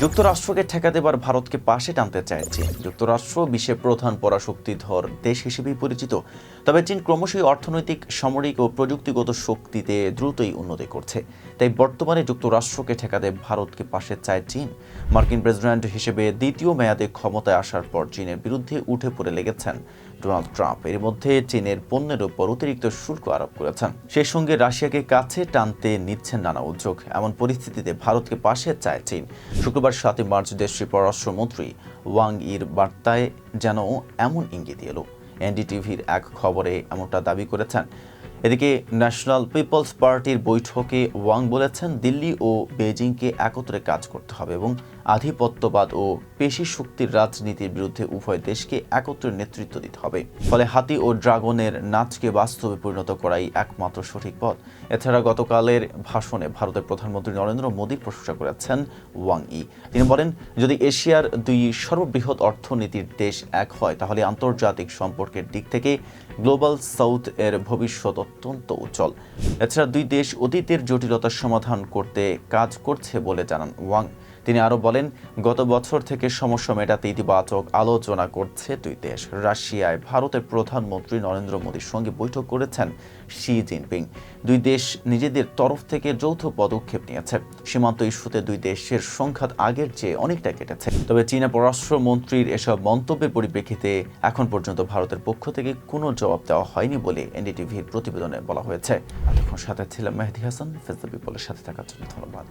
যুক্তরাষ্ট্রকে ঠেকা দেবার ভারতকে পাশে টানতে চায় চীন। যুক্তরাষ্ট্র বিশ্বের প্রধান পরাশক্তিধর দেশ হিসেবেই পরিচিত, তবে চীন ক্রমশই অর্থনৈতিক, সামরিক ও প্রযুক্তিগত শক্তিতে দ্রুতই উন্নতি করছে। তাই বর্তমানে যুক্তরাষ্ট্রকে ঠেকাতে ভারতকে পাশে চায় চীন। মার্কিন প্রেসিডেন্ট হিসেবে দ্বিতীয় মেয়াদে ক্ষমতায় আসার পর চীনের বিরুদ্ধে উঠে পড়ে লেগেছেন ডোনাল্ড ট্রাম্প। এর মধ্যে চীনের পণ্যের উপর অতিরিক্ত শুল্ক আরোপ করেছেন। সেই সঙ্গে রাশিয়াকে কাছে টানতে নিচ্ছেন নানা উদ্যোগ। এমন পরিস্থিতিতে ভারতকে পাশে চায় চীন। শুক্রবার 7 মার্চ দেশটির পররাষ্ট্রমন্ত্রী ওয়াং ইর বার্তায় যেন এমন ইঙ্গিত এলো। এনডিটিভির এক খবরে এমনটা দাবি করেছেন। এদিকে ন্যাশনাল পিপলস পার্টির বৈঠকে ওয়াং বলেছেন, দিল্লি ও বেজিংকে একত্রে কাজ করতে হবে এবং আধিপত্যবাদ ও পেশি শক্তির রাজনীতির বিরুদ্ধে উভয় দেশকে একত্রে নেতৃত্ব দিতে হবে। ফলে হাতি ও ড্রাগনের নাচকে বাস্তবে পরিণত করাই একমাত্র সঠিক পথ। এছাড়া গতকালের ভাষণে ভারতের প্রধানমন্ত্রী নরেন্দ্র মোদী প্রশংসা করেছেন ওয়াং ই। তিনি বলেন, যদি এশিয়ার দুই সর্ববৃহৎ অর্থনীতির দেশ এক হয়, তাহলে আন্তর্জাতিক সম্পর্কের দিক থেকে গ্লোবাল সাউথ এর ভবিষ্যৎ অত্যন্ত উজ্জ্বল। এছাড়া দুই দেশ অতীতের জটিলতার সমাধান করতে কাজ করছে বলে জানান ওয়াং। তিনি আরও বলেন, গত বছর থেকে সমস্যা মেটাতে ইতিবাচক আলোচনা করছে দুই দেশ। রাশিয়ায় ভারতের প্রধানমন্ত্রী নরেন্দ্র মোদীর সঙ্গে বৈঠক করেছেন শি জিনপিং। দুই দেশ নিজেদের তরফ থেকে যৌথ পদক্ষেপ নিয়েছে। সীমান্ত ইস্যুতে দুই দেশের সংঘাত আগের চেয়ে অনেকটা কেটেছে। তবে চীনা পররাষ্ট্রমন্ত্রীর এসব মন্তব্যের পরিপ্রেক্ষিতে এখন পর্যন্ত ভারতের পক্ষ থেকে কোনো জবাব দেওয়া হয়নি বলে এনডিটিভির প্রতিবেদনে বলা হয়েছে। এতক্ষণ সাথে ছিলাম মেহেদী হাসান। ফেস দ্য পিপলের সাথে থাকার জন্য ধন্যবাদ।